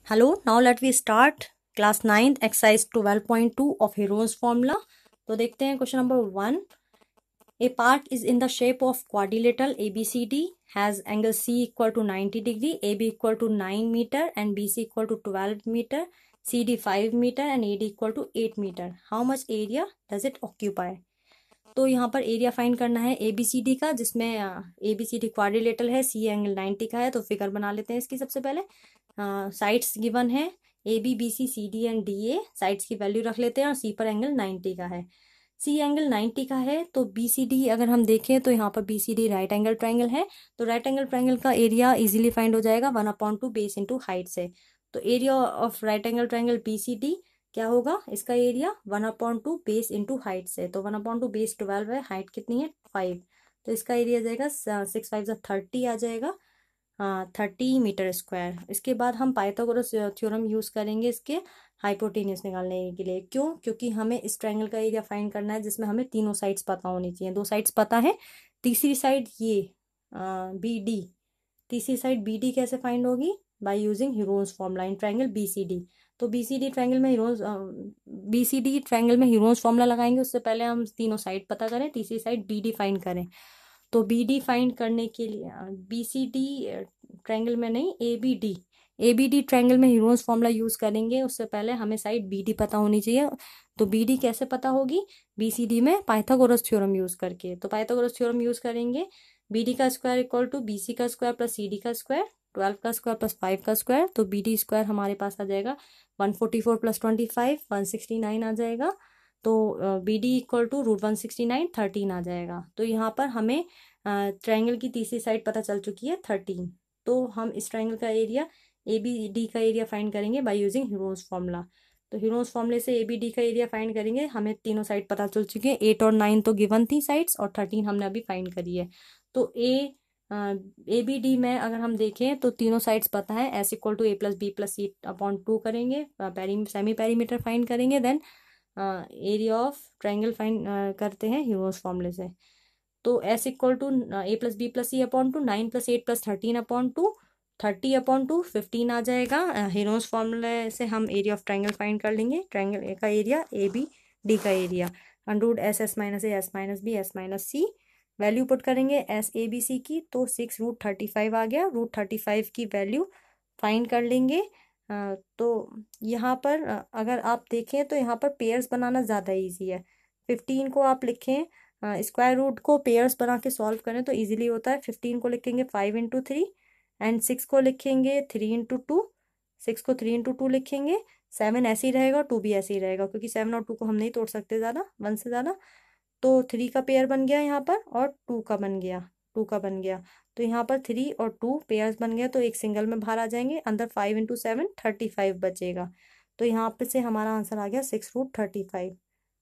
Hello, now let we start class 9th exercise 12.2 of Heron's formula. तो देखते हैं question number 1. A part is in the shape of quadrilateral ABCD has angle C equal to 90 degree, AB equal to 9 meter and BC equal to 12 meter, CD 5 meter and AD equal to 8 meter. How much area does it occupy? तो यहाँ पर area find करना है ABCD का, जिसमें ABCD quadrilateral है, C angle 90 का है. तो फिगर बना लेते हैं इसकी. सबसे पहले साइड्स गिवन है ABBC CD and DA. Sides की वैल्यू रख लेते हैं और C पर एंगल 90 का है. C एंगल 90 का है तो BCD अगर हम देखें तो यहाँ पर BCD राइट एंगल ट्राइंगल है. तो राइट एंगल ट्राइंगल का एरिया इजीली फाइंड हो जाएगा 1/2 बेस इंटू हाइट से. तो area of right angle triangle BCD क्या होगा? इसका एरिया 1/2 बेस इंटू हाइट से. तो 1/2 बेस 12 है, हाइट कितनी है 5. तो इसका एरिया आ जाएगा 6 5 30 आ जाएगा, 30 मीटर स्क्वायर. इसके बाद हम पाइथागोरस थ्योरम यूज करेंगे इसके हाइपोटेन्यूज निकालने के लिए. क्यों? क्योंकि हमें इस ट्रायंगल का एरिया फाइंड करना है जिसमें हमें तीनों साइड्स पता होनी चाहिए. दो साइड्स पता है, तीसरी साइड ये BD. तीसरी साइड BD कैसे फाइंड होगी? By using Heron's formula in triangle BCD. तो BCD ट्रायंगल में हीरोन्स फॉर्मूला लगाएंगे. उससे पहले हम तीनों साइड पता करें, तीसरी साइड BD फाइंड करें. तो BD फाइंड करने के लिए BCD ट्रायंगल में नहीं, ABD ट्रायंगल में हीरोन्स फॉर्मूला यूज करेंगे. उससे पहले हमें साइड BD पता होनी चाहिए. तो BD कैसे पता होगी? BCD में पाइथागोरस थ्योरम यूज करके. तो पाइथागोरस थ्योरम यूज करेंगे. BD का स्क्वायर इक्वल टू BC का स्क्वायर प्लस CD का स्क्वायर, 12 का स्क्वायर प्लस 5 का स्क्वायर. तो BD स्क्वायर हमारे पास आ जाएगा 144 प्लस 25 169 आ जाएगा. तो BD इक्वल टू √169 13 आ जाएगा. तो यहाँ पर हमें ट्रायंगल की तीसरी साइड पता चल चुकी है 13. तो हम इस ट्रायंगल का एरिया ABD का एरिया फाइंड करेंगे बाय यूजिंग हीरोन्स फॉर्मूला. तो हीरोन्स फॉर्मूले से ABD का एरिया फाइंड करेंगे. हमें तीनों साइड पता चल चुकी है. 8 और 9 तो गिवन थी साइड्स, और 13 हमने अभी फाइंड करी है. तो ABD में अगर हम देखें तो तीनों साइड्स पता है. S equal to A plus B plus C upon 2 करेंगे. सेमी पेरीमीटर फाइंड करेंगे. Then area of triangle find करते हैं हीरोन्स फॉर्मूले से. तो S equal to A plus B plus C upon 2, 9 plus 8 plus 13 upon 2, 30/2 15 आ जाएगा. हीरोन्स फॉर्मूले से हम एरिया ऑफ ट्रायंगल फाइंड कर लेंगे. ट्रायंगल का एरिया ABD का area √SS minus A S minus B S minus C. Value put करेंगे SABC की. तो 6√35 आ गया. √35 की वैल्यू फाइंड कर लेंगे. तो यहाँ पर अगर आप देखें तो यहाँ पर पेयर्स बनाना ज़्यादा इजी है. 15 को आप लिखें, स्क्वायर रूट को पेयर्स बना के सॉल्व करें तो इजीली होता है. 15 को लिखेंगे 5 इंटू 3 एंड 6 को लिखेंगे 3 इंटू 2. 6 को 3 इंटू 2 लिखेंगे. 7 ऐसे ही रहेगा, 2 भी ऐसे ही रहेगा, क्योंकि 7 और 2 को हम नहीं तोड़ सकते ज़्यादा, 1 से ज़्यादा. तो 3 का पेयर बन गया यहाँ पर, और 2 का बन गया. तो यहाँ पर 3 और 2 पेयर्स बन गया. तो एक सिंगल में बाहर आ जाएंगे. अंदर 5 इंटू 7 35 बचेगा. तो यहाँ पे से हमारा आंसर आ गया 6√35.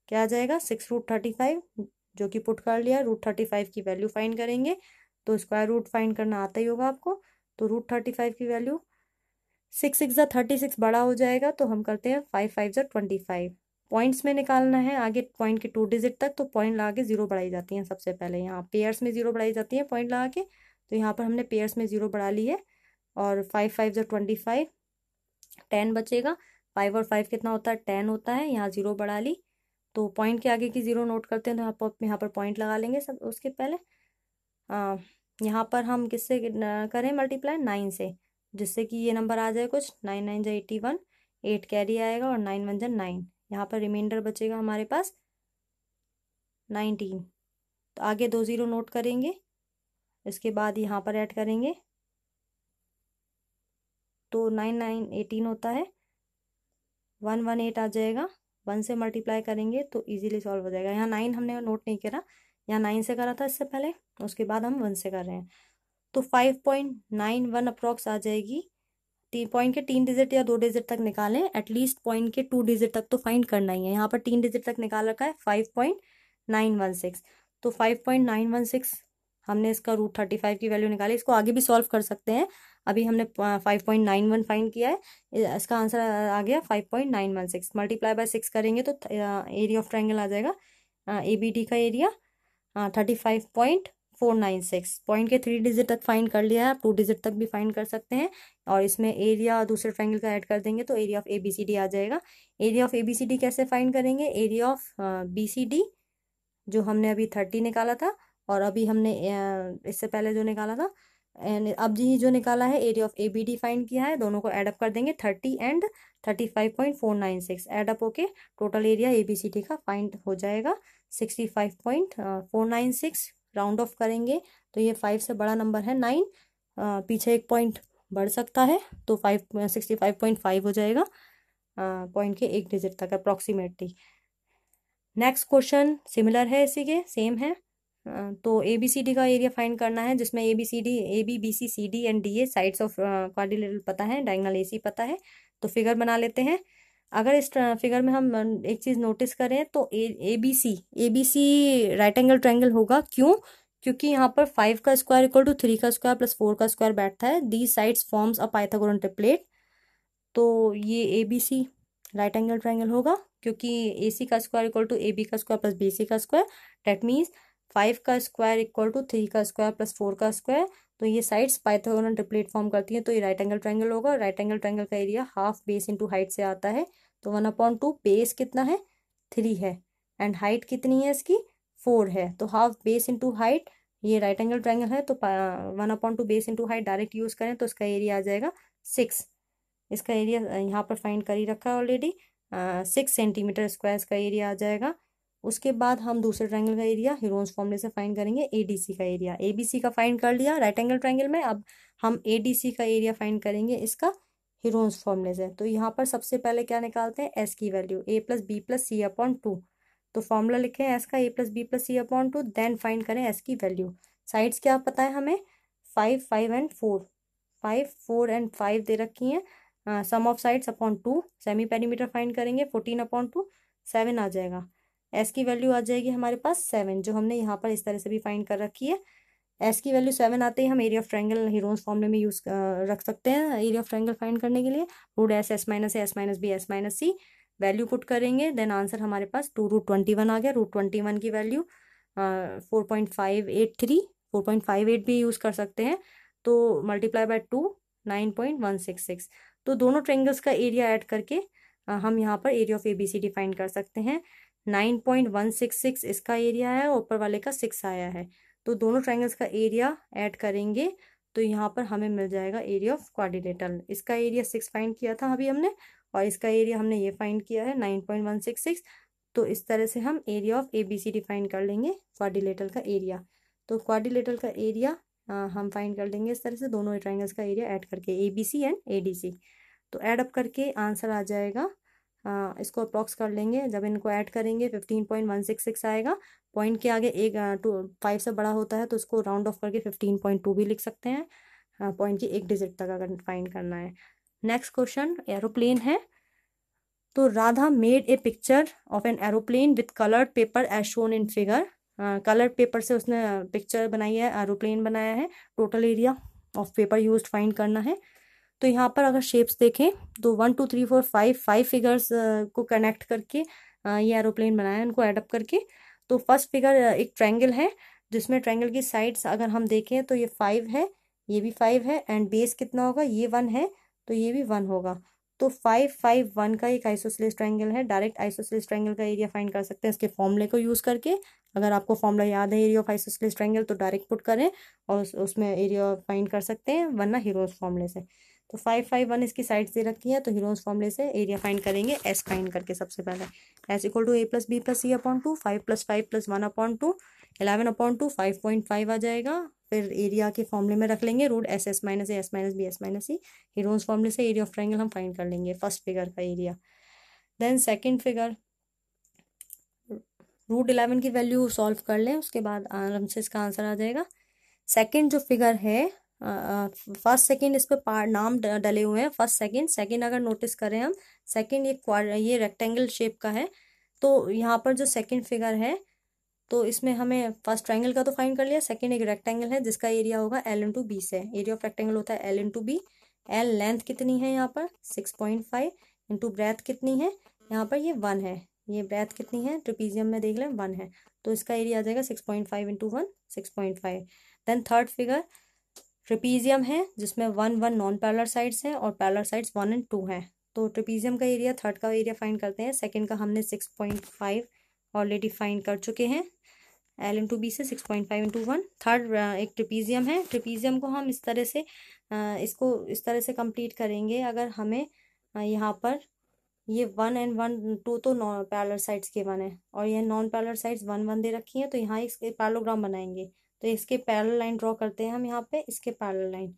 क्या आ जाएगा? 6√35, जो कि पुट कर लिया. √35 की वैल्यू फाइंड करेंगे. तो स्क्वायर रूट फाइंड करना आता ही होगा आपको. तो √35 की वैल्यू 6 6 36 बड़ा हो जाएगा. तो हम करते हैं 5 5 25. पॉइंट्स में निकालना है आगे पॉइंट के 2 डिजिट तक. तो पॉइंट लगा के 0 बढ़ाई जाती हैं सबसे पहले. यहाँ पेयर्स में 0 बढ़ाई जाती है पॉइंट लगा के. तो यहाँ पर हमने पेयर्स में 0 बढ़ा ली है. और 5 5 25, 10 बचेगा. 5 और 5 कितना होता है? 10 होता है. यहाँ 0 बढ़ा ली. तो पॉइंट के आगे की 0 नोट करते हैं. तो यहाँ पर पॉइंट लगा लेंगे सब. उसके पहले यहाँ पर हम किससे करें मल्टीप्लाई? 9 से, जिससे कि ये नंबर आ जाए कुछ. 9 9 जा 81, 8 कैरी आएगा और 9 1 जा 9. यहाँ पर रिमाइंडर बचेगा हमारे पास 19. तो आगे 2 0 नोट करेंगे. इसके बाद यहाँ पर ऐड करेंगे. तो 9 9 18 होता है. 1 1 8 आ जाएगा. 1 से मल्टीप्लाई करेंगे तो इजीली सॉल्व हो जाएगा. यहाँ 9 हमने नोट नहीं करा, यहाँ 9 से करा था इससे पहले. उसके बाद हम 1 से कर रहे हैं. तो 5.91 अप्रॉक्स आ जाएगी. पॉइंट के 3 डिजिट या 2 डिजिट तक निकालें. एटलीस्ट पॉइंट के 2 डिजिट तक तो फाइंड करना ही है. यहाँ पर 3 डिजिट तक निकाल रखा है 5.916. तो 5.916 हमने इसका √35 की वैल्यू निकाली. इसको आगे भी सॉल्व कर सकते हैं. अभी हमने 5.91 फाइंड किया है. इसका आंसर आ गया 5.916. मल्टीप्लाई बाय 6 करेंगे तो एरिया ऑफ ट्रायंगल आ जाएगा ABD का एरिया 35.496. पॉइंट के 3 डिजिट तक फाइंड कर लिया है. आप 2 डिजिट तक भी फाइंड कर सकते हैं. और इसमें एरिया दूसरे ट्रायंगल का ऐड कर देंगे तो एरिया ऑफ ABCD आ जाएगा। एरिया ऑफ ABCD कैसे फाइंड करेंगे? एरिया ऑफ BCD जो हमने अभी 30 निकाला था, और अभी हमने इससे पहले जो निकाला था, एंड अब जी जो निकाला है एरिया ऑफ ABD फाइंड किया है, दोनों को एडअप कर देंगे। 30 एंड 35.496 एडअप होके टोटल एरिया ABCD का फाइंड हो जाएगा 65.496। राउंड ऑफ करेंगे तो ये 5 से बड़ा नंबर है 9, पीछे एक पॉइंट बढ़ सकता है तो 65.5 हो जाएगा, पॉइंट के एक डिजिट तक अप्रॉक्सीमेटली। नेक्स्ट क्वेश्चन सिमिलर है, इसी के सेम है। तो ABCD का एरिया फाइंड करना है, जिसमें ABCD AB BC CD and DA sides of quadrilateral पता है, डायगोनल AC पता है। तो फिगर बना लेते हैं। अगर इस फिगर में हम एक चीज नोटिस करें तो ABC राइट एंगल ट्रायंगल होगा। क्यों? क्योंकि यहाँ पर 5 का स्क्वायर इक्वल टू 3 का स्क्वायर प्लस 4 का स्क्वायर बैठता है। दी sides forms a Pythagorean triplet. तो ये ABC राइट एंगल ट्रायंगल होगा, क्योंकि AC का स्क्वायर इक्वल टू AB का स्क्वायर प्लस BC का स्क्वायर। डेट मीन्स 5 का स्क्वायर इक्वल टू 3 का स्क्वायर प्लस 4 का स्क्वायर। तो ये साइड्स पाइथागोरन ट्रिपलेट फॉर्म करती है, तो ये राइट एंगल ट्रायंगल होगा। राइट एंगल ट्रायंगल का area half base into height से आता है। तो 1/2 बेस कितना है? 3 है, एंड हाइट कितनी है इसकी? 4 है। तो हाफ बेस इंटू हाइट, ये राइट एंगल ट्रायंगल है तो 1/2 base into height direct use करें तो इसका एरिया आ जाएगा 6। इसका एरिया यहाँ पर फाइंड कर ही रखा है ऑलरेडी, 6 सेंटीमीटर स्क्वायर इसका एरिया आ जाएगा। उसके बाद हम दूसरे ट्रायंगल का एरिया हीरोन्स फॉर्मूले से फाइंड करेंगे। ADC का एरिया, ABC का फाइंड कर लिया राइट एंगल ट्रायंगल में, अब हम ADC का एरिया फाइंड करेंगे इसका हीरोन्स फॉर्मूले से। तो यहाँ पर सबसे पहले क्या निकालते हैं? S की वैल्यू A + B + C/2। तो फॉर्मूला लिखे हैं S का A + B + C/2, then find करें S की वैल्यू। साइड्स क्या पता है हमें? 5, 5 एंड 4, 5, 4 एंड 5 दे रखी हैं। Sum of sides upon 2, semi perimeter find करेंगे 14/2, 7 आ जाएगा। S की वैल्यू आ जाएगी हमारे पास 7, जो हमने यहाँ पर इस तरह से भी फाइंड कर रखी है। S की वैल्यू 7 आते ही हम एरिया ऑफ ट्रायंगल हीरोन्स फॉर्मूले में यूज रख सकते हैं एरिया ऑफ ट्रायंगल फाइंड करने के लिए। Root S S - A S - B S - C value put करेंगे, देन आंसर हमारे पास 2√21 आ गया। √21 की वैल्यू 4.583, 4.58 भी यूज कर सकते हैं। तो मल्टीप्लाई बाय 2, 9.166। तो दोनों ट्रायंगल्स का एरिया ऐड करके हम यहाँ पर एरिया ऑफ ABCD फाइंड कर सकते हैं। 9.166 इसका एरिया है, ऊपर वाले का 6 आया है। तो दोनों ट्रायंगल्स का एरिया ऐड करेंगे तो यहाँ पर हमें मिल जाएगा एरिया ऑफ क्वाड्रिलेटरल। इसका एरिया 6 फाइंड किया था अभी हमने, और इसका एरिया हमने ये फाइंड किया है 9.166। तो इस तरह से हम एरिया ऑफ ABCD फाइंड कर लेंगे क्वाड्रिलेटरल का एरिया। तो क्वाड्रिलेटरल का एरिया हम फाइंड कर लेंगे इस तरह से, दोनों ट्रायंगल्स का एरिया ऐड करके ABC एंड ADC। तो ऐड अप करके आंसर आ जाएगा, इसको अप्रॉक्स कर लेंगे। जब इनको ऐड करेंगे 15.166 आएगा। पॉइंट के आगे एक 5 से बड़ा होता है तो उसको राउंड ऑफ करके 15.2 भी लिख सकते हैं, पॉइंट की एक डिजिट तक अगर फाइंड करना है। नेक्स्ट क्वेश्चन एरोप्लेन है। तो Radha made a picture of an aeroplane with coloured paper as shown in figure. Coloured paper से उसने पिक्चर बनाई है, एरोप्लेन बनाया है। Total area of paper used find करना है। तो यहाँ पर अगर शेप्स देखें तो 1 2 3 4 5 फिगर्स को कनेक्ट करके ये एरोप्लेन बनाया है, उनको एडअप करके। तो फर्स्ट फिगर एक ट्रायंगल है, जिसमें ट्रायंगल की साइड्स अगर हम देखें तो ये 5 है, ये भी 5 है, एंड बेस कितना होगा? ये 1 है, तो ये भी 1 होगा। तो 5 5 1 का एक आइसोसेलेस ट्रायंगल है। डायरेक्ट आइसोसेलेस ट्रायंगल का एरिया फाइंड कर सकते हैं इसके फॉर्मूले को यूज करके। अगर आपको फॉर्मूला याद है एरिया ऑफ आइसोसेलेस ट्रायंगल तो डायरेक्ट पुट करें और उसमें एरिया फाइंड कर सकते हैं, वरना हीरोज फॉर्मूले से। तो 5 5 1 इसकी साइड्स दे रखी है, तो हीरोज फॉर्मूले से एरिया फाइंड करेंगे S फाइंड करके। सबसे पहले S = A + B + C/2, 5 + 5 + 1/2, 11/2, 5.5 आ जाएगा। फिर एरिया के फॉर्मूले में रख लेंगे root S S - A S - B S - C। Heroes फॉर्मूले से एरिया ऑफ ट्रायंगल हम फाइंड कर लेंगे फर्स्ट फिगर का एरिया। देन सेकंड फिगर, √11 की वैल्यू सॉल्व कर लें, उसके बाद आराम से इसका आंसर आ जाएगा। सेकंड जो फिगर है, फर्स्ट सेकंड इस पे नाम डले हुए हैं, फर्स्ट सेकंड अगर नोटिस करें हम, सेकंड ये रेक्टेंगल शेप का है। तो यहाँ पर जो सेकंड फिगर है, तो इसमें हमें फर्स्ट ट्रायंगल का तो फाइंड कर लिया, सेकंड एक रेक्टेंगल है जिसका एरिया होगा L × B से। एरिया ऑफ रेक्टेंगल होता है L × B। L लेंथ कितनी है यहाँ पर? 6.5 इंटू ब्रेथ कितनी है यहाँ पर? ये 1 है। ये ब्रेथ कितनी है? ट्रिपीजियम में देख लें 1 है, तो इसका एरिया आ जाएगा 6.5 into 1, 6.5। Then third figure, trapezium है जिसमें 1 1 नॉन पैरेलल साइड्स हैं और पैरेलल साइड्स 1 और 2 हैं। तो ट्रेपीजियम का एरिया, थर्ड का एरिया फाइंड करते हैं। सेकंड का हमने 6.5 ऑलरेडी फाइंड कर चुके हैं, L इंटू बी से 6.5 इंटू 1। थर्ड एक ट्रेपीजियम है। ट्रेपीजियम को हम इस तरह से इसको इस तरह से कंप्लीट करेंगे। अगर हमें यहाँ पर ये 1 एंड 1 2 तो नॉन पैरेलल साइड्स के 1 है और ये नॉन पैरेलल साइड्स 1 1 दे रखी है, तो यहाँ इसके पैरेललोग्राम बनाएंगे। तो इसके पैरेलल लाइन ड्रॉ करते हैं हम यहाँ पे, इसके पैरेलल लाइन।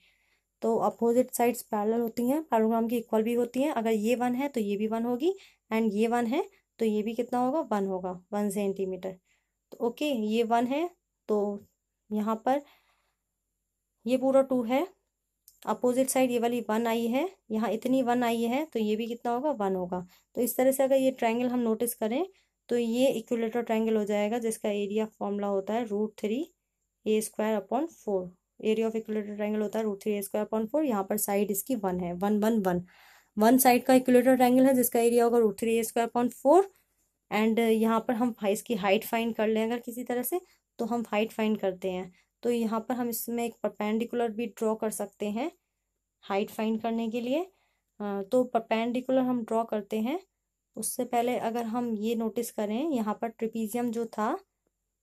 तो अपोजिट साइड्स पैरेलल होती हैं, पैरेललोग्राम की इक्वल भी होती हैं। अगर ये 1 है तो ये भी 1 होगी, एंड ये 1 है तो ये भी कितना होगा, 1 होगा, 1 सेंटीमीटर। तो ओके, ये 1 है तो यहाँ पर ये पूरा 2 है। अपोजिट साइड ये वाली 1 आई है, यहाँ इतनी 1 आई है, तो ये भी कितना होगा, 1 होगा। तो इस तरह से अगर ये ट्रायंगल हम नोटिस करें तो ये इक्विलेटरल ट्रायंगल हो जाएगा, जिसका एरिया फॉर्मूला होता है √3a² area of equilateral triangle होता है √3a² यहाँ पर साइड इसकी 1 है, 1 1 1 1 साइड का इक्विलेटरल ट्रायंगल है जिसका एरिया होगा √3a²। एंड यहाँ पर हम इसकी हाइट फाइंड कर लें अगर किसी तरह से, तो हम हाइट फाइंड करते हैं। तो यहाँ पर हम इसमें एक परपेंडिकुलर भी ड्रॉ कर सकते हैं हाइट फाइंड करने के लिए। तो परपेंडिकुलर हम ड्रॉ करते हैं। उससे पहले अगर हम ये नोटिस करें, यहाँ पर ट्रेपीजियम जो था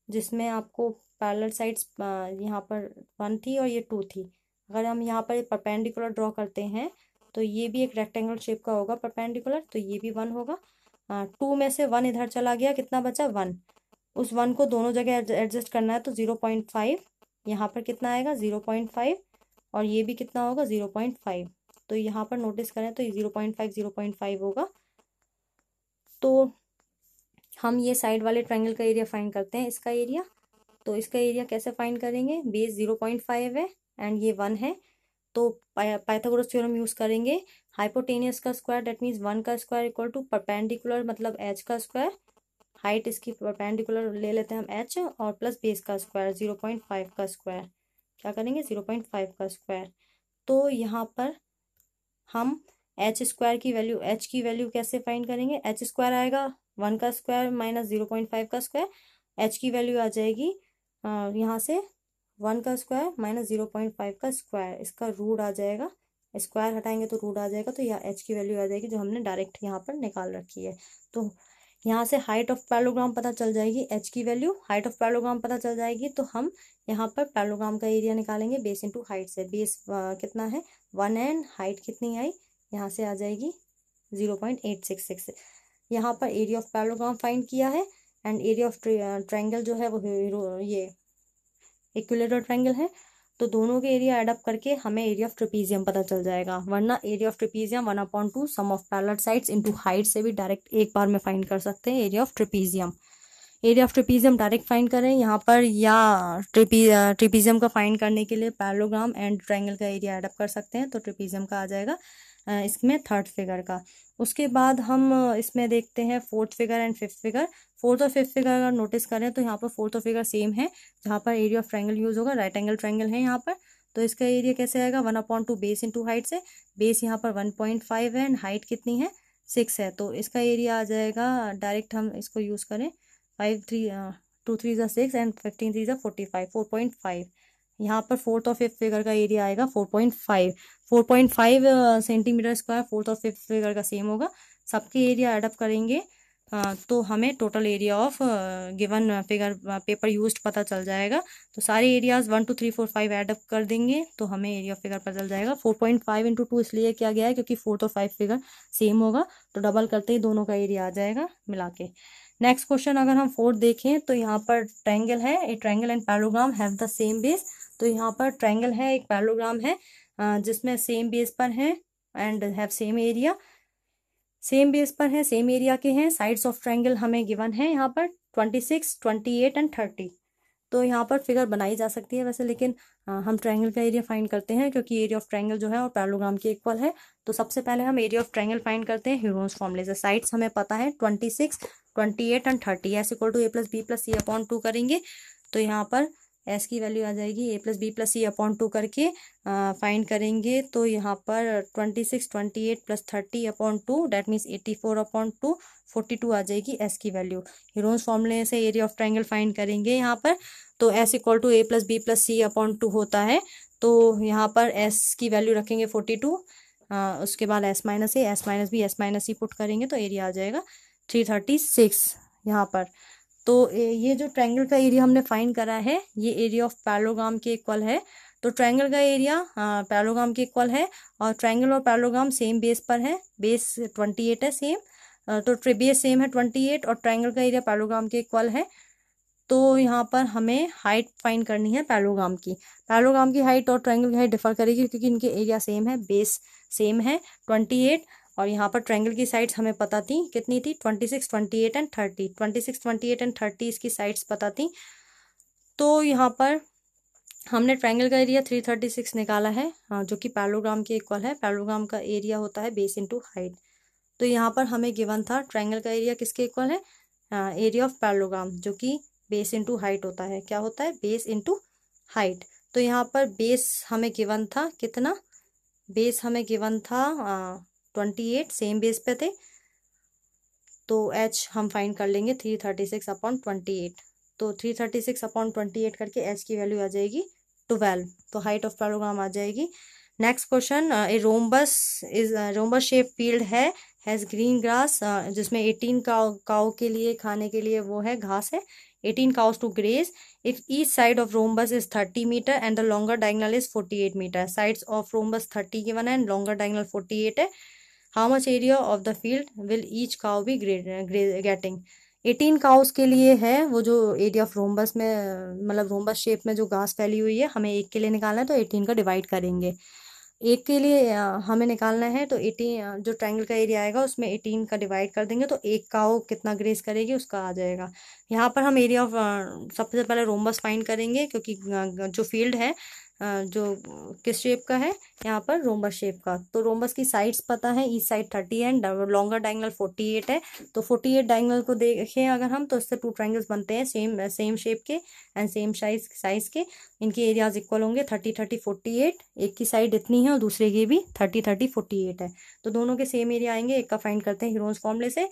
जिसमें आपको पैरेलल साइड्स यहाँ पर 1 थी और ये 2 थी, अगर हम यहाँ पर परपेंडिकुलर ड्रॉ करते हैं तो ये भी एक रेक्टेंगल शेप का होगा परपेंडिकुलर, तो ये भी 1 होगा। 2 में से 1 इधर चला गया, कितना बचा, 1। उस 1 को दोनों जगह एडजस्ट करना है, तो 0.5 यहाँ पर कितना आएगा, 0.5, और ये भी कितना होगा, 0.5। तो यहाँ पर नोटिस करें तो ये 0.5 होगा। तो हम ये साइड वाले ट्रायंगल का एरिया फाइंड करते हैं, इसका एरिया। तो इसका एरिया कैसे फाइंड करेंगे, बेस 0.5 है एंड ये 1 है, तो पाइथागोरस थ्योरम यूज करेंगे। हाइपोटेनियस का स्क्वायर दैट मीन्स 1 का स्क्वायर इक्वल टू परपेंडिकुलर मतलब h का स्क्वायर, हाइट इसकी परपेंडिकुलर ले लेते हैं हम h, और प्लस बेस का स्क्वायर 0.5 का स्क्वायर, क्या करेंगे, 0.5 का स्क्वायर। तो यहाँ पर हम h² की वैल्यू, h की वैल्यू कैसे फाइंड करेंगे, h² आएगा 1 का स्क्वायर माइनस 0.5 का स्क्वायर, h की वैल्यू आ जाएगी यहाँ से 1 का स्क्वायर माइनस 0.5 का स्क्वायर, इसका रूट आ जाएगा, स्क्वायर हटाएंगे तो रूट आ जाएगा, तो यह h की वैल्यू आ जाएगी जो हमने डायरेक्ट यहाँ पर निकाल रखी है। तो यहाँ से हाइट ऑफ पैरेललोग्राम पता चल जाएगी, h की वैल्यू, हाइट ऑफ पैरेललोग्राम पता चल जाएगी, तो हम यहाँ पर पैरेललोग्राम का एरिया निकालेंगे बेस इंटू हाइट से। बेस कितना है 1 एंड हाइट कितनी आई, यहाँ से आ जाएगी 0.866। यहाँ पर एरिया ऑफ पैरेललोग्राम फाइंड किया है, एंड एरिया ऑफ ट्रायंगल जो है वो ये इक्विलेटरल ट्रायंगल है, तो दोनों के एरिया एडअप करके हमें एरिया ऑफ ट्रेपीजियम पता चल जाएगा। वरना area of trapezium 1/2 sum of parallel sides into height से भी डायरेक्ट एक बार में फाइंड कर सकते हैं area of trapezium. Area of trapezium direct find करें यहाँ पर, या ट्रेपीजियम का फाइंड करने के लिए पैरेललोग्राम एंड ट्रायंगल का एरिया एडअप कर सकते हैं, तो ट्रेपीजियम का आ जाएगा इसमें थर्ड फिगर का। उसके बाद हम इसमें देखते हैं fourth figure and fifth figure. Fourth और फिफ्थ फिगर अगर नोटिस करें तो यहाँ पर फोर्थ और फिगर सेम है, जहाँ पर एरिया ऑफ ट्रायंगल यूज होगा, राइट एंगल ट्रायंगल है यहाँ पर। तो इसका एरिया कैसे आएगा, 1/2 बेस इंटू हाइट से। बेस यहाँ पर 1.5 है एंड हाइट कितनी है, 6 है, तो इसका एरिया आ जाएगा, डायरेक्ट हम इसको यूज करें, 2 3 ज़ा 6 एंड 15 3 ज़ा 45, 4.5। यहाँ पर फोर्थ और फिफ्थ फिगर का एरिया आएगा 4.5 सेंटीमीटर स्क्वायर। फोर्थ और फिफ्थ फिगर का सेम होगा, सबके एरिया एडअप करेंगे तो हमें total area of given figure paper used पता चल जाएगा। तो सारे एरियाज 1 2 3 4 5 एडअप कर देंगे तो हमें एरिया ऑफ फिगर पता चल जाएगा। 4.5 इंटू 2 इसलिए किया गया है क्योंकि फोर्थ और 5 फिगर सेम होगा, तो डबल करते ही दोनों का एरिया आ जाएगा मिला के। नेक्स्ट क्वेश्चन अगर हम फोर्थ देखें तो यहाँ पर ट्रायंगल है, ए triangle and parallelogram have the same base. तो यहाँ पर ट्रायंगल है, एक पैरेललोग्राम है जिसमें सेम बेस पर है and have same area, same base पर है, सेम एरिया के हैं। साइड्स ऑफ ट्रायंगल हमें गिवन है यहाँ पर 26 28 एंड 30। तो यहाँ पर फिगर बनाई जा सकती है वैसे, लेकिन हम ट्रायंगल का एरिया फाइंड करते हैं क्योंकि एरिया ऑफ ट्रायंगल जो है और पैरेललोग्राम के इक्वल है। तो सबसे पहले हम एरिया ऑफ ट्रायंगल फाइंड करते हैं ह्यूरोन्स फॉर्मूले से। साइड्स हमें पता है 26 28 and 30, S equal to a plus B plus C upon 2 करेंगे, तो यहाँ पर एस की वैल्यू आ जाएगी a plus B plus C upon 2 करके फाइंड करेंगे। तो यहाँ पर 26 28 plus 30 upon 2 that means 84 upon 2 42 आ जाएगी एस की वैल्यू। ह्यूरोन्स फॉर्मूले से एरिया ऑफ ट्रायंगल फाइंड करेंगे यहाँ पर, तो S equal to a plus B plus C upon 2 होता है तो यहाँ पर एस की वैल्यू रखेंगे 42, उसके बाद S minus A, S minus B, S minus C put करेंगे तो एरिया आ जाएगा 336 यहाँ पर। तो ये जो ट्रायंगल का एरिया हमने फाइंड करा है ये एरिया ऑफ पैरेललोग्राम के इक्वल है। तो ट्रायंगल का एरिया पैरेललोग्राम के इक्वल है और ट्रायंगल और पैरेललोग्राम सेम बेस पर है, बेस 28 है सेम, तो बेस सेम है 28 और ट्रायंगल का एरिया पैरेललोग्राम के इक्वल है। तो यहाँ पर हमें हाइट फाइंड करनी है पैरेललोग्राम की। पैरेललोग्राम की हाइट और ट्रायंगल की हाइट डिफर करेगी क्योंकि इनके एरिया सेम है, बेस सेम है 28 और यहाँ पर ट्रायंगल की साइड्स हमें पता थी कितनी थी 26, 28 एंड 30, 26, 28 एंड 30 इसकी साइड्स पता थी। तो यहाँ पर हमने ट्रायंगल का एरिया 336 निकाला है जो कि पैरेललोग्राम के इक्वल है। पैरेललोग्राम का एरिया होता है बेस इंटू हाइट। तो यहाँ पर हमें गिवन था ट्रायंगल का एरिया किसके इक्वल है, एरिया ऑफ पैरेललोग्राम जो कि बेस इंटू हाइट होता है। क्या होता है, बेस इंटू हाइट। तो यहाँ पर बेस हमें गिवन था कितना, बेस हमें गिवन था 28, सेम बेस पे थे, तो एच हम फाइंड कर लेंगे 336/28। तो 336/28 करके एच की वैल्यू आ जाएगी 12। तो हाइट ऑफ पैरेललोग्राम आ जाएगी। Next question, a rhombus shape field has green grass, जिसमें 18 काउ के लिए खाने के लिए वो है घास है, 18 cows to graze. If each side of rhombus is 30 meter and the longer diagonal is 48 meter, sides of rhombus 30 given है and longer diagonal 48 है, how much area of the field will each cow be getting? 18 cows के लिए है वो जो area of rhombus में, मतलब rhombus shape में जो घास फैली हुई है, हमें एक के लिए निकालना है तो 18 का डिवाइड करेंगे। एक के लिए हमें निकालना है तो 18 जो ट्रायंगल का एरिया आएगा उसमें 18 का डिवाइड कर देंगे तो एक काऊ कितना ग्रेस करेगी उसका आ जाएगा। यहाँ पर हम एरिया ऑफ सबसे पहले रोम्बस फाइंड करेंगे क्योंकि जो फील्ड है जो किस शेप का है, यहाँ पर रोम्बस शेप का। तो रोम्बस की साइड्स पता है, ईच साइड 30 है, लॉन्गर डायगोनल 48 है। तो 48 डायगोनल को देखें अगर हम तो इससे टू ट्रायंगल्स बनते हैं सेम शेप के एंड सेम साइज के। इनके एरियाज इक्वल होंगे 30, 30, 48। एक की साइड इतनी है और दूसरे की भी 30, 30, 48 है, तो दोनों के सेम एरिया आएंगे। एक का फाइंड करते हैं ह्यूरोन्स फॉर्मूले से,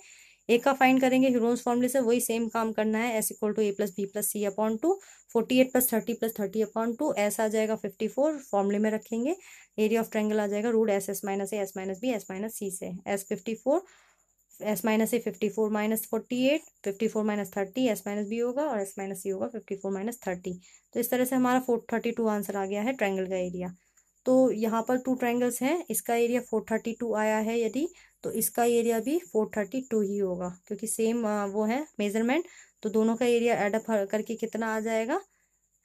एक का फाइंड करेंगे ह्यूरोन्स फॉर्मूले से, वही सेम काम करना है। S equal to A plus B plus C upon 2, 48 plus 30 plus 30 upon 2, S आ जाएगा 54, फॉर्मूले में रखेंगे। एरिया ऑफ ट्रायंगल आ जाएगा root S S minus A S minus B S minus C से। S 54, S minus A 54 minus 48, 54 minus 30, S minus B होगा और एस माइनस सी होगा 54 माइनस 30। तो इस तरह से हमारा 432 आंसर आ गया है ट्रायंगल का एरिया। तो यहाँ पर टू ट्रायंगल्स हैं, इसका एरिया 432 आया है यदि, तो इसका एरिया भी 432 ही होगा क्योंकि सेम वो है मेजरमेंट। तो दोनों का एरिया एडअप करके कितना आ जाएगा,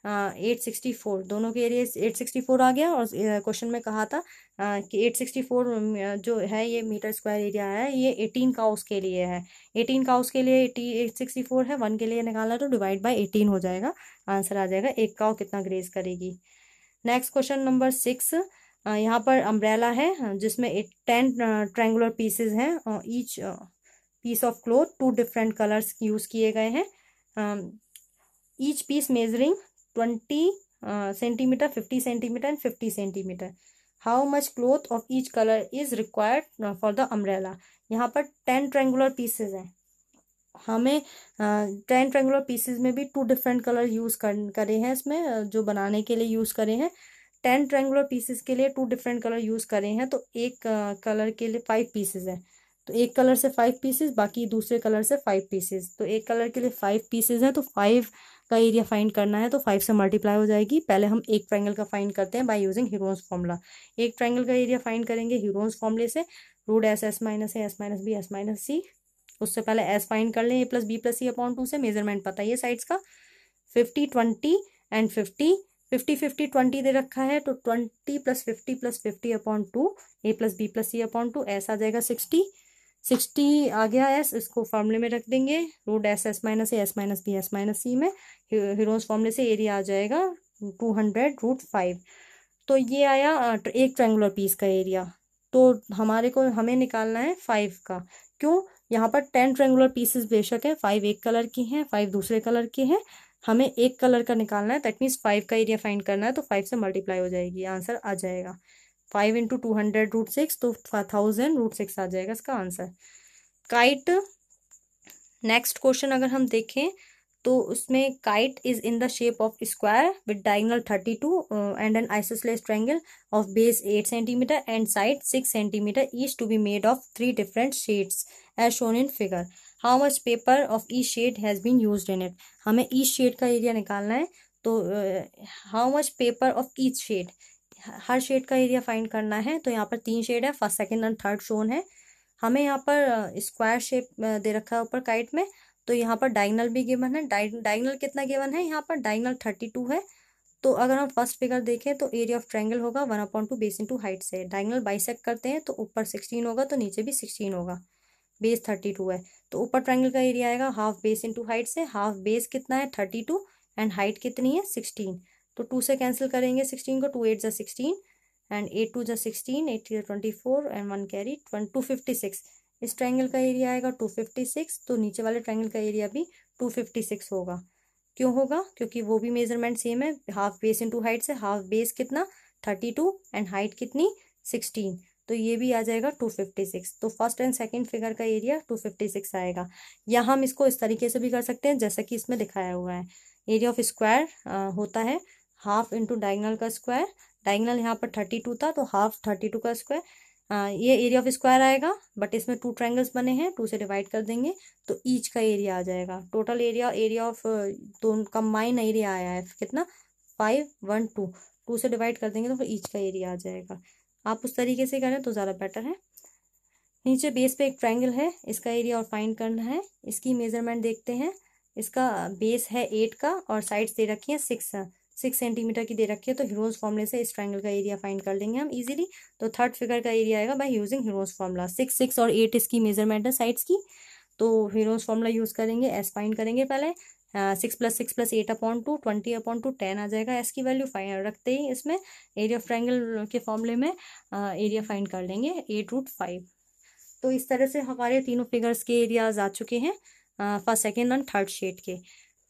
864। दोनों के एरिया 864 आ गया। और क्वेश्चन में कहा था कि 864 जो है ये मीटर स्क्वायर एरिया है, ये 18 काउस के लिए है। 18 काउस के लिए 864 है, 1 के लिए निकालना तो डिवाइड बाय 18 हो जाएगा, आंसर आ जाएगा एक काउ कितना ग्रेज करेगी। नेक्स्ट क्वेश्चन नंबर 6, यहाँ पर अम्ब्रेला है जिसमें 10 ट्रायंगुलर पीसेज हैं, each piece of cloth 2 different colours used किए गए हैं, each piece measuring 20 centimetre, 50 centimetre and 50 centimetre. How much cloth of each colour is required for the umbrella. यहाँ पर 10 ट्रायंगुलर पीसेज हैं, हमें 10 ट्रायंगुलर पीसेज में भी 2 डिफरेंट कलर यूज करे हैं इसमें, जो बनाने के लिए यूज करे हैं। 10 ट्रायंगुलर पीसेस के लिए 2 डिफरेंट कलर यूज करे हैं, तो एक कलर के लिए 5 पीसेस है, तो एक कलर से 5 पीसेस, बाकी दूसरे कलर से 5 पीसेस। तो एक कलर के लिए 5 पीसेस है तो 5 का एरिया फाइंड करना है तो 5 से मल्टीप्लाई हो जाएगी। पहले हम एक ट्रायंगल का फाइंड करते हैं बाय यूजिंग ह्यूरोन्स फॉर्मूला। एक ट्रायंगल का एरिया फाइंड करेंगे ह्यूरोन्स फॉर्मूले से, root S S minus A S minus B S minus C. उससे पहले एस फाइंड कर लें, A plus B plus C upon 2 से, मेजरमेंट पता है साइड्स का 50, 20 एंड 50, 50, 50, 20 दे रखा है तो 20 प्लस 50 प्लस 50 अपॉन 2, ए plus B plus C upon 2, S आ जाएगा 60, 60 आ गया एस, इसको फॉर्मूले में रख देंगे, root S S minus A S minus B S minus C में, ह्यूरोन्स फॉर्मूले से एरिया आ जाएगा 200√5। तो ये आया एक ट्रायंगुलर पीस का एरिया। तो हमें निकालना है 5 का। क्यों, यहाँ पर 10 ट्रायंगुलर पीसेस बेशक है, 5 एक कलर की हैं, 5 दूसरे कलर के हैं, हमें एक कलर का निकालना है, दैट मीन्स 5 का एरिया फाइंड करना है तो 5 से मल्टीप्लाई हो जाएगी, आंसर आ जाएगा 5 इंटू 200√6, तो 1000√6 आ जाएगा इसका आंसर। काइट। नेक्स्ट क्वेश्चन अगर हम देखें तो उसमें kite is in the shape of square with diagonal 32 and an isosceles triangle of base 8 centimetre and side 6 centimetre each to be made of 3 different shades as shown in figure. How much paper of each shade has been used in it. हमें each shade का area निकालना है, तो how much paper of each shade, हर shade का area find करना है। तो यहाँ पर 3 शेड है, first second and third shown है। हमें यहाँ पर स्क्वायर शेप दे रखा है ऊपर काइट में, तो यहाँ पर डायगोनल भी गिवन है। डायगोनल कितना गिवन है, यहाँ पर डायगोनल 32 है। तो अगर हम फर्स्ट फिगर देखें तो एरिया ऑफ ट्रायंगल होगा 1/2 बेस इंटू हाइट से। डायगोनल बाइसेक्ट करते हैं तो ऊपर 16 होगा तो नीचे भी 16 होगा, बेस 32 है। तो ऊपर ट्रायंगल का एरिया आएगा हाफ बेस इंटू हाइट से। हाफ बेस कितना है 32 एंड हाइट कितनी है 16, तो 2 से कैंसिल करेंगे 16 को, 2 8 जा 16 एंड 8 2 जा 16, 8 3 24 एंड 1 कैरी 256। इस ट्रायंगल का एरिया आएगा 256, तो नीचे वाले ट्रायंगल का एरिया भी 256 होगा। क्यों होगा, क्योंकि वो भी मेजरमेंट सेम है, हाफ बेस इंटू हाइट से। हाफ बेस कितना 32 एंड हाइट कितनी 16, तो ये भी आ जाएगा 256। तो फर्स्ट एंड सेकंड फिगर का एरिया 256 आएगा। या हम इसको इस तरीके से भी कर सकते हैं जैसा कि इसमें दिखाया हुआ है। एरिया ऑफ स्क्वायर होता है हाफ इंटू डायगोनल का स्क्वायर। डायगोनल यहाँ पर 32 था, तो हाफ 32 का स्क्वायर। ये एरिया ऑफ स्क्वायर आएगा, बट इसमें 2 ट्रायंगल्स बने हैं, 2 से डिवाइड कर देंगे तो ईच का एरिया आ जाएगा। टोटल एरिया ऑफ दोनों कंबाइन एरिया आया है कितना 5 1 2, 2 से डिवाइड कर देंगे तो फिर ईच का एरिया आ जाएगा। आप उस तरीके से करें तो ज़्यादा बेटर है। नीचे बेस पे एक ट्रायंगल है, इसका एरिया और फाइंड करना है। इसकी मेजरमेंट देखते हैं। इसका बेस है 8 का और साइड्स दे रखी है 6 सेंटीमीटर की दे रखी है। तो हीरोज फॉर्मूले से इस ट्रायंगल का एरिया फाइंड कर लेंगे हम इजीली। तो थर्ड फिगर का एरिया आएगा बाय यूजिंग हीरोज फॉर्मूला। 6 6 और 8 इसकी मेजरमेंट है साइड्स की, तो हीरोज फॉर्मूला यूज करेंगे। एस फाइंड करेंगे पहले, 6 + 6 + 8/2 20/2 10 आ जाएगा एस की वैल्यू। फाइंड रखते ही इसमें एरिया ऑफ ट्रायंगल के फॉर्मूले में एरिया फाइंड कर लेंगे 8√5। तो इस तरह से हमारे तीनों फिगर्स के एरियाज आ चुके हैं first second and third shade के।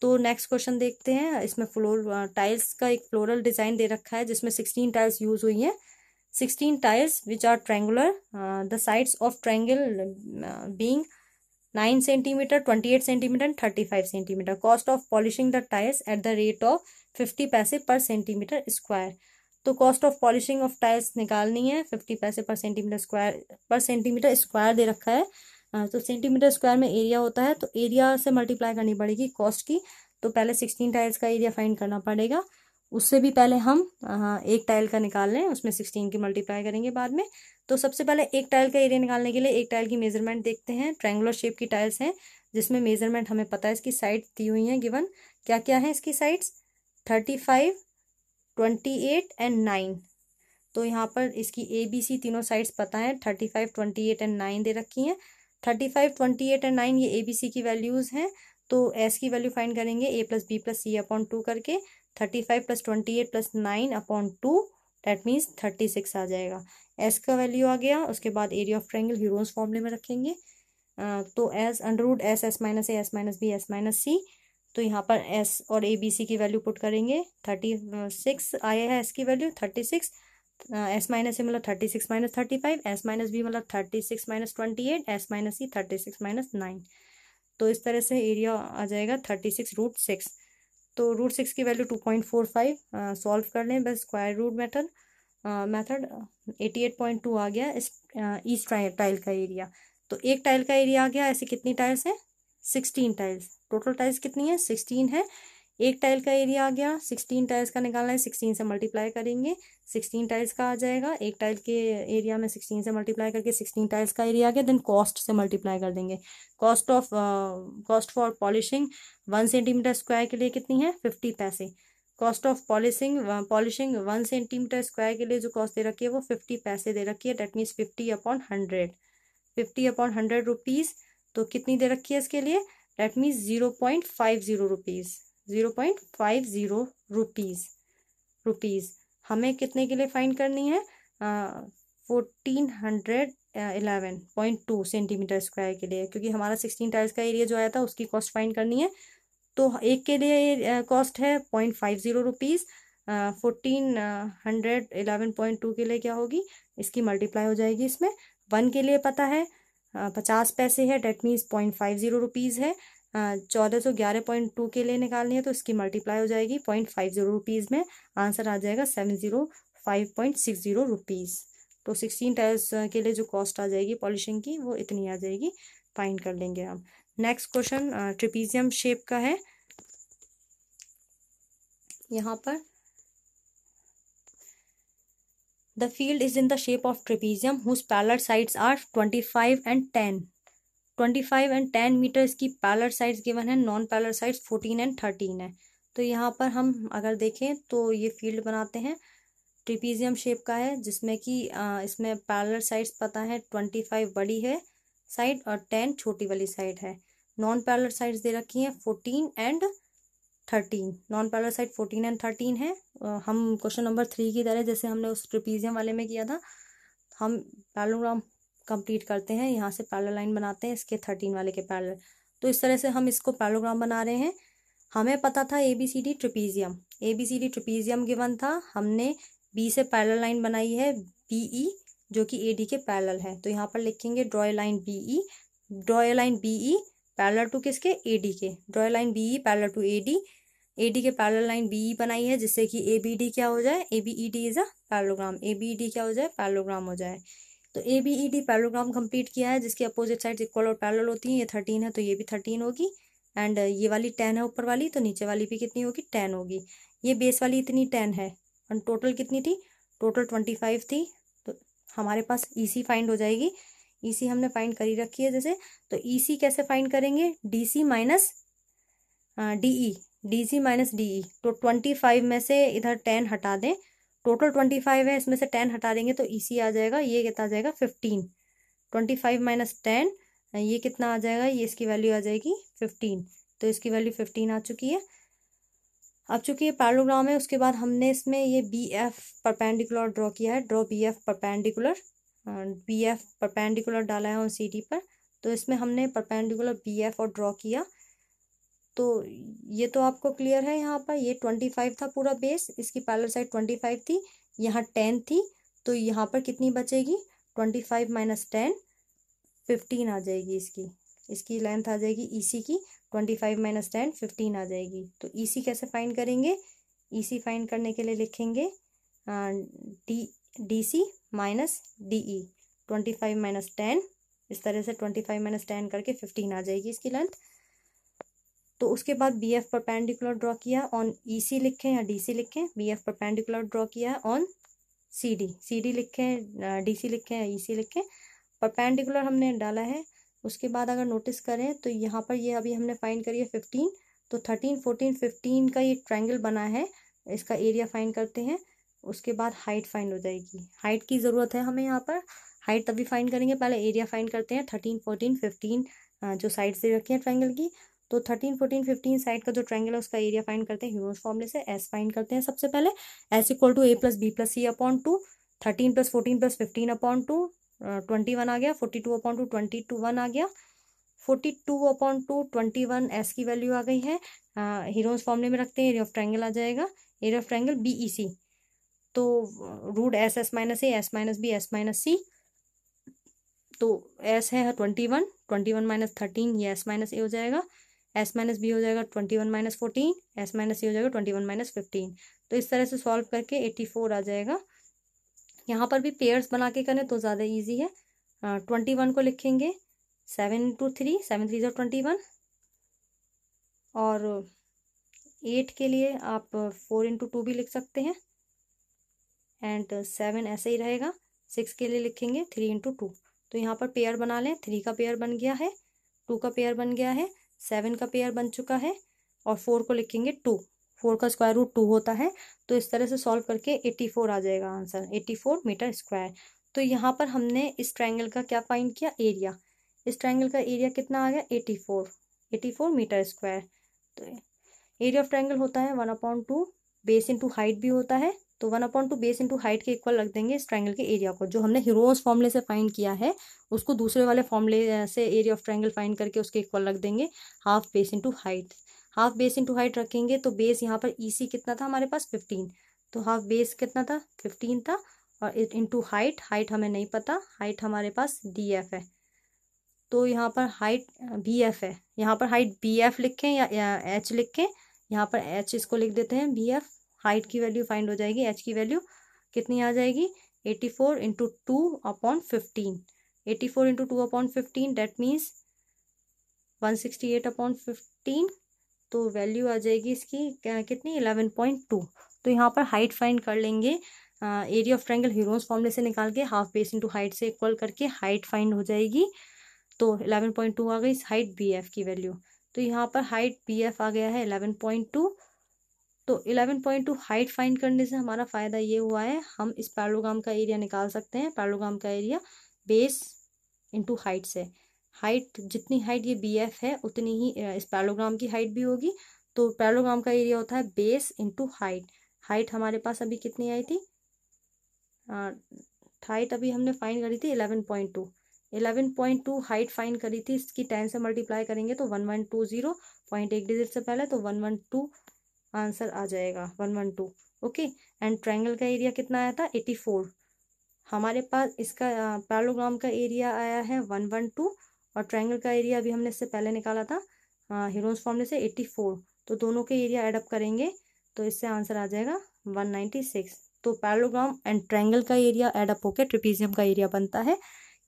तो नेक्स्ट क्वेश्चन देखते हैं। इसमें फ्लोर टाइल्स का एक फ्लोरल डिजाइन दे रखा है जिसमें 16 टाइल्स यूज हुई हैं। 16 tiles which are triangular, the sides of triangle being 9 centimetre, 28 centimetre and 35 centimetre. Cost of polishing the tiles at the rate of 50 paise per centimetre square. तो cost of polishing of tiles निकालनी है, 50 paise per centimetre square दे रखा है। तो centimetre square में area होता है, तो एरिया से मल्टीप्लाई करनी पड़ेगी कॉस्ट की। तो पहले 16 टाइल्स का एरिया फाइंड करना पड़ेगा। उससे भी पहले हम एक टाइल का निकाल लें, उसमें 16 की मल्टीप्लाई करेंगे बाद में। तो सबसे पहले एक टाइल का एरिया निकालने के लिए एक टाइल की मेजरमेंट देखते हैं। ट्रायंगुलर शेप की टाइल्स हैं जिसमें मेजरमेंट हमें पता है, इसकी साइड दी हुई हैं गिवन। क्या क्या है इसकी साइड्स 35 28 एंड 9। तो यहाँ पर इसकी ABC तीनों साइड्स पता है, 35 28 एंड 9 दे रखी हैं। 35 28 एंड 9 ये ABC की वैल्यूज हैं। तो S की वैल्यू फाइंड करेंगे A + B + C/2 करके। 35 + 28 + 9/2 दैट मीन्स 36 आ जाएगा। S का वैल्यू आ गया। उसके बाद एरिया ऑफ ट्रायंगल हीरोज फॉर्मूले में रखेंगे। तो S √S S - A S - B S - C। तो यहाँ पर S और ABC की वैल्यू पुट करेंगे। 36 आया है S की वैल्यू 36। S - A मतलब 36 - 35, S - B मतलब 36 - 28, S - C 36 - 9। तो इस तरह से एरिया आ जाएगा 36√6। तो √6 की वैल्यू 2.45। सॉल्व कर लें बस स्क्वायर रूट मेथड 88.2 आ गया इस टाइल का एरिया। तो एक टाइल का एरिया आ गया। ऐसे कितनी टाइल्स हैं 16 टाइल्स। टोटल टाइल्स कितनी है 16 है। एक टाइल का एरिया आ गया। 16 टाइल्स का निकालना है, 16 से मल्टीप्लाई करेंगे 16 टाइल्स का आ जाएगा। एक टाइल के एरिया में 16 से मल्टीप्लाई करके 16 टाइल्स का एरिया आ गया। देन कॉस्ट से मल्टीप्लाई कर देंगे। Cost for polishing 1 centimetre square के लिए कितनी है 50 पैसे। Cost of polishing 1 centimetre square के लिए जो कॉस्ट दे रखी है वो 50 पैसे दे रखी है। That means 50/100, 50/100 rupees. तो कितनी दे रखी है इसके लिए, डेट मीन्स 0.50 रुपीज़, 0.50 रुपीज़। हमें कितने के लिए फाइंड करनी है 1411.2 सेंटीमीटर स्क्वायर के लिए, क्योंकि हमारा 16 टाइल्स का एरिया जो आया था उसकी कॉस्ट फाइंड करनी है। तो एक के लिए कॉस्ट है 0.50 रुपीज़। 1411.2 के लिए क्या होगी, इसकी मल्टीप्लाई हो जाएगी इसमें। 1 के लिए पता है 50 पैसे है, डेट मीन्स 0.50 रुपीज़ है। 1411.2 के लिए निकालनी है तो इसकी मल्टीप्लाई हो जाएगी 0.50 रुपीज़ में, आंसर आ जाएगा 705.60 रुपीज़। तो 16 टायर्स के लिए जो कॉस्ट आ जाएगी पॉलिशिंग की वो इतनी आ जाएगी, फाइंड कर लेंगे हम। नेक्स्ट क्वेश्चन ट्रिपीजियम शेप का है। यहाँ पर the field is in the shape of trapezium whose parallel sides are 25 and 10। 25 and 10 metre इसकी पैरेलल साइड्स गिवन है, नॉन पैरेलल साइड्स 14 एंड 13 है। तो यहाँ पर हम अगर देखें तो ये फील्ड बनाते हैं, ट्रिपीजियम शेप का है जिसमें कि इसमें पैरेलल साइड्स पता है 25 बड़ी है साइड और 10 छोटी वाली साइड है। नॉन पैरेलल साइड्स दे रखी हैं 14 and 13, non parallel side 14 and 13 है। हम क्वेश्चन नंबर 3 की तरह जैसे हमने उस ट्रिपीजियम वाले में किया था, हम पैरेललोग्राम कंप्लीट करते हैं, यहाँ से पैरेलल लाइन बनाते हैं इसके 13 वाले के पैरेलल। तो इस तरह से हम इसको पैरेललोग्राम बना रहे हैं। हमें पता था ABCD ट्रिपीजियम गिवन था, हमने B से पैरेलल लाइन बनाई है BE जो कि AD के पैरेलल है। तो यहाँ पर लिखेंगे draw line BE, parallel to किसके, AD के। Draw line BE parallel to AD के पैरेलल लाइन BE बनाई है जिससे कि ABD क्या हो जाए, ABED is a parallelogram, ABED क्या हो जाए, पैरेललोग्राम हो जाए। तो ABED पैरेललोग्राम कंप्लीट किया है जिसकी अपोजिट साइड्स इक्वल और पैरेलल होती हैं। ये 13 है तो ये भी 13 होगी, एंड ये वाली 10 है ऊपर वाली तो नीचे वाली भी कितनी होगी, 10 होगी। ये बेस वाली इतनी 10 है और टोटल कितनी थी, टोटल 25 थी। तो हमारे पास EC फाइंड हो जाएगी। EC हमने फाइंड करी रखी है जैसे, तो EC कैसे फाइंड करेंगे, DC माइनस DE। तो 25 में से इधर 10 हटा दें, टोटल 25 है इसमें से 10 हटा देंगे तो EC आ जाएगा, ये कितना आ जाएगा 15। 25 माइनस 10 ये कितना आ जाएगा, ये इसकी वैल्यू आ जाएगी 15। तो इसकी वैल्यू 15 आ चुकी है। अब चूंकि ये पैरेललोग्राम है उसके बाद हमने इसमें ये BF परपेंडिकुलर ड्रॉ किया है, ड्रॉ BF परपेंडिकुलर डाला है ऑन CD पर। तो इसमें हमने परपेंडिकुलर BF और ड्रॉ किया। तो ये तो आपको क्लियर है। यहाँ पर ये 25 था पूरा बेस, इसकी पैरेलल साइड 25 थी, यहाँ 10 थी, तो यहाँ पर कितनी बचेगी, 25 माइनस 10 15 आ जाएगी। इसकी लेंथ आ जाएगी EC की 25 माइनस 10 15 आ जाएगी। तो EC कैसे फाइंड करेंगे, EC फाइंड करने के लिए लिखेंगे DC माइनस DE, 25 माइनस 10, इस तरह से 25 माइनस 10 करके 15 आ जाएगी इसकी लेंथ। तो उसके बाद BF परपेंडिकुलर ड्रॉ किया ऑन EC लिखें या DC लिखें, BF परपेंडिकुलर ड्रॉ किया है ऑन CD लिखें, DC लिखें या EC लिखें, परपेंडिकुलर हमने डाला है। उसके बाद अगर नोटिस करें तो यहाँ पर ये अभी हमने फाइंड करी है 15, तो 13 14 15 का ये ट्रायंगल बना है, इसका एरिया फाइंड करते हैं। उसके बाद हाइट फाइंड हो जाएगी, हाइट की ज़रूरत है हमें यहाँ पर, हाइट तभी फाइंड करेंगे, पहले एरिया फाइंड करते हैं। 13 14 15 जो साइड से रखी है ट्रायंगल की, तो 13 14 15 साइड का जो ट्रायंगल है उसका एरिया फाइंड करते हैं ह्यूमरस फॉर्मूले से। S फाइंड करते हैं सबसे पहले, S equal to A plus B plus C upon 2, 13 plus 14 plus 15 upon 2, 21 आ गया, 42 अपॉन 2 21 आ गया, 42 अपॉन 2 21 S की वैल्यू आ गई है। हीरोज फॉर्मूले में रखते हैं, एरिया ऑफ ट्रायंगल आ जाएगा, एरिया ऑफ ट्रायंगल BEC, तो root S minus A, S minus B, S minus C, तो S है 21, 21 माइनस 13 ये S माइनस A हो जाएगा, S माइनस B हो जाएगा 21 माइनस 14, S माइनस C हो जाएगा 21 माइनस 15। तो इस तरह से सॉल्व करके 84 आ जाएगा। यहाँ पर भी पेयर्स बना के करें तो ज़्यादा इजी है। 21 को लिखेंगे 7 इंटू 3, 7 3 21, और 8 के लिए आप 4 इंटू 2 भी लिख सकते हैं, एंड 7 ऐसे ही रहेगा। 6 के लिए लिखेंगे 3 इंटू 2। तो यहाँ पर पेयर बना लें, 3 का पेयर बन गया है, 2 का पेयर बन गया है, 7 का पेयर बन चुका है, और 4 को लिखेंगे 2, 4 का स्क्वायर रूट 2 होता है। तो इस तरह से सॉल्व करके 84 आ जाएगा आंसर, 84 मीटर स्क्वायर। तो यहाँ पर हमने इस ट्रायंगल का क्या फाइंड किया, एरिया। इस ट्रायंगल का एरिया कितना आ गया, 84 मीटर स्क्वायर। तो एरिया ऑफ ट्रायंगल होता है 1/2 बेस इंटू हाइट भी होता है, तो 1/2 बेस इंटू हाइट के इक्वल रख देंगे इस ट्रायंगल के एरिया को। जो हमने हीरोज फॉर्मूले से फाइंड किया है उसको दूसरे वाले फॉर्मूले से एरिया ऑफ ट्रायंगल फाइंड करके उसके इक्वल रख देंगे, half base into height. Half base into height रखेंगे तो बेस यहाँ पर EC कितना था हमारे पास 15, तो हाफ बेस कितना था 15 था, और इंटू हाइट, हाइट हमें नहीं पता, हाइट हमारे पास DF है, तो यहाँ पर हाइट बी एफ है, यहाँ पर हाइट बी एफ लिखें या एच लिखें, यहाँ पर एच इसको लिख देते हैं बी एफ। हाइट की वैल्यू फाइंड हो जाएगी, एच की वैल्यू कितनी आ जाएगी 84 इंटू 2/15। 84 into 2/15 that means 168/15। तो वैल्यू आ जाएगी इसकी कितनी 11.2। तो यहाँ पर हाइट फाइंड कर लेंगे, एरिया ऑफ ट्रायंगल ह्यूरोन्स फॉर्मूले से निकाल के हाफ बेस इंटू हाइट से इक्वल करके हाइट फाइंड हो जाएगी। तो 11.2 आ गई हाइट बी एफ की वैल्यू। तो यहाँ पर हाइट बी एफ आ गया है 11.2। तो 11.2 हाइट फाइंड करने से हमारा फ़ायदा ये हुआ है, हम इस पैरेललोग्राम का एरिया निकाल सकते हैं। पैरेललोग्राम का एरिया बेस इंटू हाइट से, हाइट जितनी हाइट ये बी एफ है उतनी ही इस पैरेललोग्राम की हाइट भी होगी। तो पैरेललोग्राम का एरिया होता है बेस इंटू हाइट। हाइट हमारे पास अभी कितनी आई थी, हाइट अभी हमने फाइंड करी थी 11.2। 11.2 हाइट फाइंड करी थी, इसकी 10 से मल्टीप्लाई करेंगे तो 1120, पॉइंट एक डिजिट से पहले, तो 112 आंसर आ जाएगा 112। ओके, एंड ट्रायंगल का एरिया कितना आया था 84। हमारे पास इसका पैरेललोग्राम का एरिया आया है 112 और ट्रायंगल का एरिया अभी हमने इससे पहले निकाला था ह्यूरोन्स फॉर्मूले से 84। तो दोनों के एरिया एडअप करेंगे तो इससे आंसर आ जाएगा 196। तो पैरेललोग्राम एंड ट्रायंगल का एरिया एडअप होकर ट्रेपीजियम का एरिया बनता है।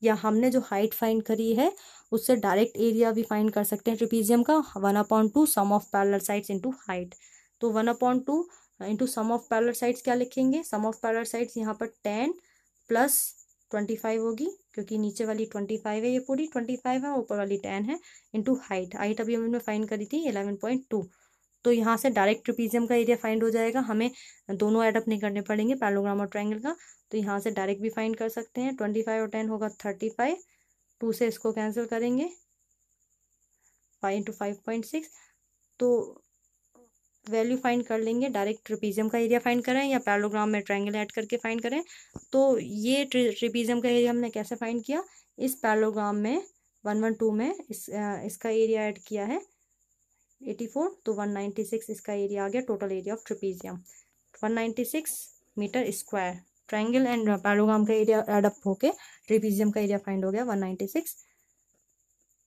या हमने जो हाइट फाइंड करी है उससे डायरेक्ट एरिया भी फाइंड कर सकते हैं ट्रेपीजियम का, 1/2 sum of parallel sides into height. तो 1/2 into sum of parallel sides क्या लिखेंगे, सम ऑफ पैरेलल साइड्स यहाँ पर 10 प्लस 25 होगी, क्योंकि नीचे वाली 25 है, ये पूरी 25 है, ऊपर वाली 10 है, इंटू हाइट। हाइट अभी हमने फाइंड करी थी 11.2। तो यहाँ से डायरेक्ट ट्रेपीजियम का एरिया फाइंड हो जाएगा, हमें दोनों एडअप नहीं करने पड़ेंगे पैरेललोग्राम और ट्रायंगल का। तो यहाँ से डायरेक्ट भी फाइंड कर सकते हैं। 25 और 10 होगा 35, 2 से इसको कैंसिल करेंगे, 5 इंटू 5.6। तो वैल्यू फाइंड कर लेंगे, डायरेक्ट ट्रेपीजियम का एरिया फाइंड करें या पैरेललोग्राम में ट्रायंगल ऐड करके फाइंड करें। तो ये ट्रेपीजियम का एरिया हमने कैसे फाइंड किया, इस पैरेललोग्राम में 112 में इसका एरिया ऐड किया है 84, तो 196 इसका एरिया आ गया, total area of trapezium 196 metre square. Triangle and parallelogram का एरिया एडअप होके ट्रेपीजियम का एरिया फाइंड हो गया 196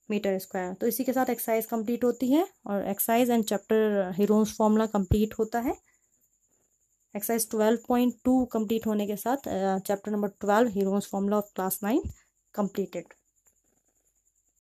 मीटर स्क्वायर। तो इसी के साथ एक्सरसाइज कंप्लीट होती है और exercise and chapter Heron's formula complete होता है। एक्सरसाइज 12.2 कंप्लीट होने के साथ chapter number 12 Heron's formula of class 9 completed.